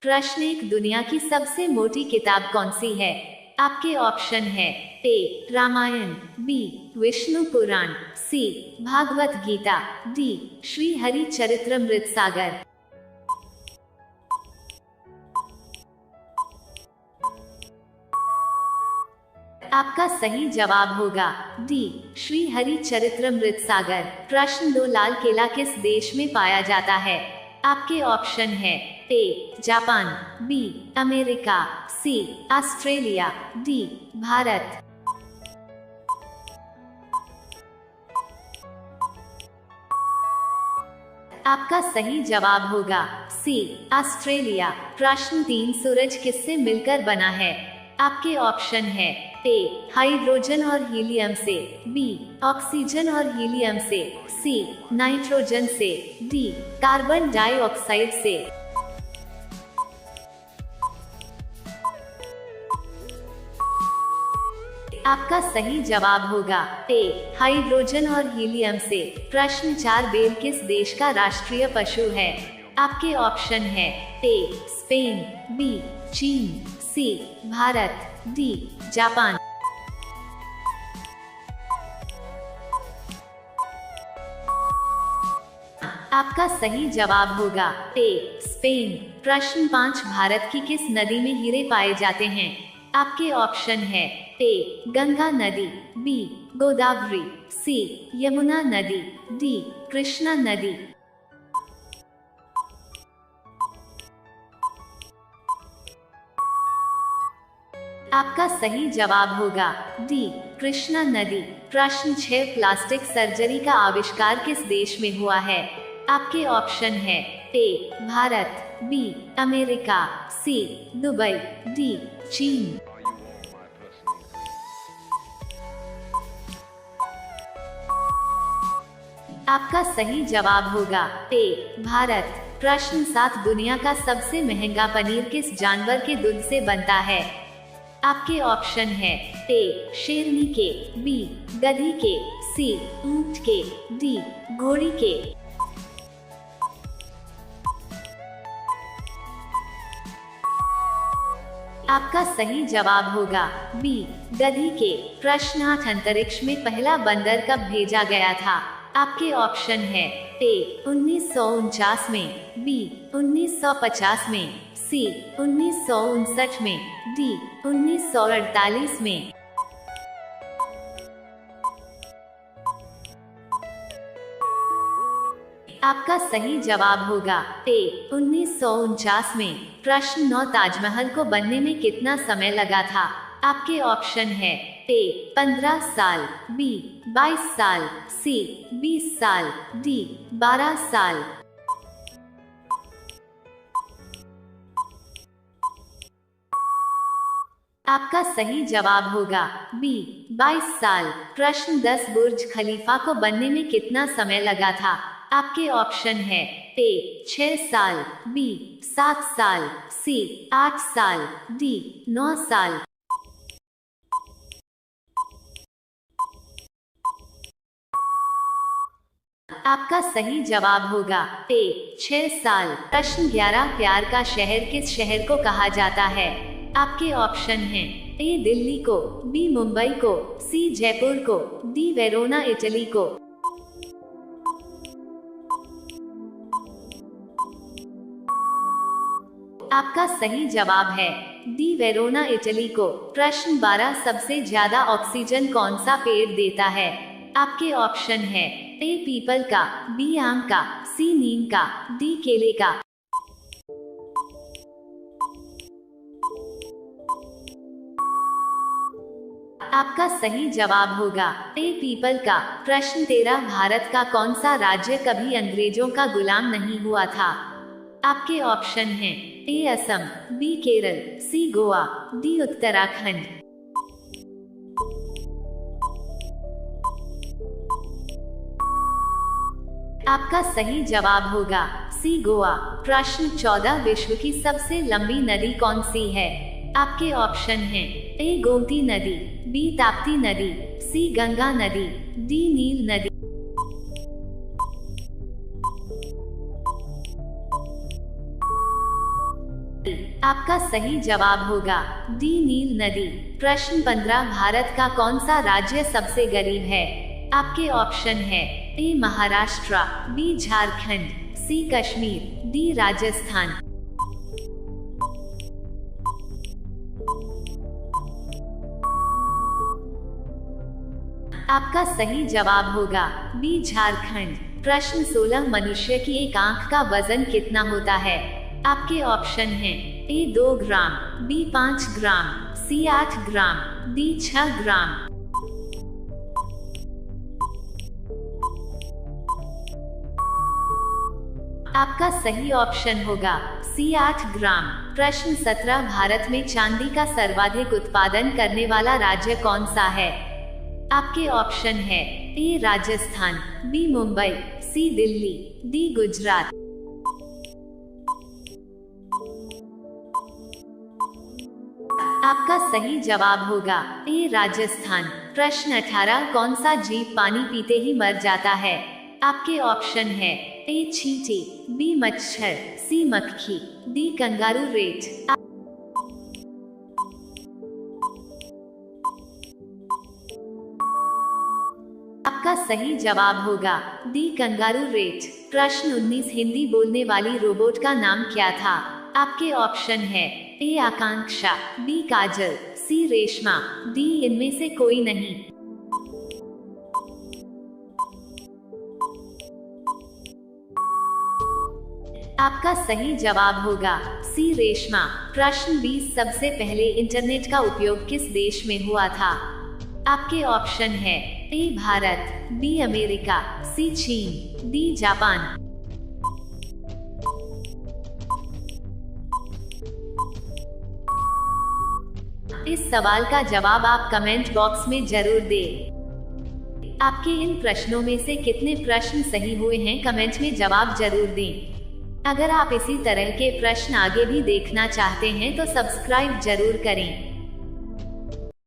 प्रश्न एक, दुनिया की सबसे मोटी किताब कौन सी है? आपके ऑप्शन है ए रामायण, बी विष्णु पुराण, सी भागवत गीता, डी श्री हरि चरित्रमृत सागर। आपका सही जवाब होगा डी श्री हरि चरित्रमृत सागर। प्रश्न दो, लाल किला किस देश में पाया जाता है? आपके ऑप्शन है A Japan, B America, C Australia, D Bharat. आपका सही जवाब होगा सी ऑस्ट्रेलिया। प्रश्न तीन, सूरज किससे मिलकर बना है? आपके ऑप्शन है ए हाइड्रोजन और हीलियम से, बी ऑक्सीजन और हीलियम से, सी नाइट्रोजन से, डी कार्बन डाइऑक्साइड से। आपका सही जवाब होगा ए हाइड्रोजन और हीलियम से। प्रश्न चार, बेल किस देश का राष्ट्रीय पशु है? आपके ऑप्शन है ए स्पेन, बी चीन, सी भारत, डी जापान। आपका सही जवाब होगा ए स्पेन। प्रश्न पाँच, भारत की किस नदी में हीरे पाए जाते हैं? आपके ऑप्शन है ए गंगा नदी, बी गोदावरी, सी यमुना नदी, डी कृष्णा नदी। आपका सही जवाब होगा डी कृष्णा नदी। प्रश्न छह, प्लास्टिक सर्जरी का आविष्कार किस देश में हुआ है? आपके ऑप्शन है ए भारत, बी अमेरिका, सी दुबई, डी चीन। आपका सही जवाब होगा ए भारत। प्रश्न सात, दुनिया का सबसे महंगा पनीर किस जानवर के दूध से बनता है? आपके ऑप्शन है ए शेरनी के, बी गधी के, सी ऊंट के, डी घोड़ी के। आपका सही जवाब होगा बी गधी के। प्रश्न आठ, अंतरिक्ष में पहला बंदर कब भेजा गया था? आपके ऑप्शन है ए 1949 में, बी 1950 में, सी 1959 में, डी 1948 में। आपका सही जवाब होगा ए 1949 में। प्रश्न नौ, ताजमहल को बनने में कितना समय लगा था? आपके ऑप्शन है ए 15 साल, बी 22 साल, सी 20 साल, डी 12 साल। आपका सही जवाब होगा बी 22 साल। प्रश्न 10, बुर्ज खलीफा को बनने में कितना समय लगा था? आपके ऑप्शन है ए 6 साल, बी 7 साल, सी 8 साल, डी 9 साल। आपका सही जवाब होगा ए 6 साल। प्रश्न 11, प्यार का शहर किस शहर को कहा जाता है? आपके ऑप्शन हैं ए दिल्ली को, बी मुंबई को, सी जयपुर को, डी वेरोना इटली को। आपका सही जवाब है डी वेरोना इटली को। प्रश्न 12, सबसे ज्यादा ऑक्सीजन कौन सा पेड़ देता है? आपके ऑप्शन है ए पीपल का, बी आम का, सी नीम का, डी केले का। आपका सही जवाब होगा ए पीपल का। प्रश्न 13, भारत का कौन सा राज्य कभी अंग्रेजों का गुलाम नहीं हुआ था? आपके ऑप्शन हैं ए असम, बी केरल, सी गोवा, डी उत्तराखंड। आपका सही जवाब होगा सी गोवा। प्रश्न 14, विश्व की सबसे लंबी नदी कौन सी है? आपके ऑप्शन हैं ए गोमती नदी, बी ताप्ती नदी, सी गंगा नदी, डी नील नदी। आपका सही जवाब होगा डी नील नदी। प्रश्न 15, भारत का कौन सा राज्य सबसे गरीब है? आपके ऑप्शन है ए महाराष्ट्र, बी झारखंड, सी कश्मीर, डी राजस्थान। आपका सही जवाब होगा बी झारखंड। प्रश्न 16, मनुष्य की एक आंख का वजन कितना होता है? आपके ऑप्शन हैं ए 2 ग्राम, बी 5 ग्राम, सी 8 ग्राम, डी 6 ग्राम। आपका सही ऑप्शन होगा सी 8 ग्राम। प्रश्न 17, भारत में चांदी का सर्वाधिक उत्पादन करने वाला राज्य कौन सा है? आपके ऑप्शन है ए राजस्थान, बी मुंबई, सी दिल्ली, डी गुजरात। आपका सही जवाब होगा ए राजस्थान। प्रश्न 18, कौन सा जीव पानी पीते ही मर जाता है? आपके ऑप्शन है ए चींटी, बी मच्छर, सी मक्खी, डी कंगारू रेट। आपका सही जवाब होगा डी कंगारू रेट। प्रश्न 19, हिंदी बोलने वाली रोबोट का नाम क्या था? आपके ऑप्शन है ए आकांक्षा, बी काजल, सी रेशमा, डी इनमें से कोई नहीं। आपका सही जवाब होगा सी रेशमा। प्रश्न 20, सबसे पहले इंटरनेट का उपयोग किस देश में हुआ था? आपके ऑप्शन है ए भारत, बी अमेरिका, सी चीन, डी जापान। इस सवाल का जवाब आप कमेंट बॉक्स में जरूर दें। आपके इन प्रश्नों में से कितने प्रश्न सही हुए हैं कमेंट में जवाब जरूर दें। अगर आप इसी तरह के प्रश्न आगे भी देखना चाहते हैं तो सब्सक्राइब जरूर करें।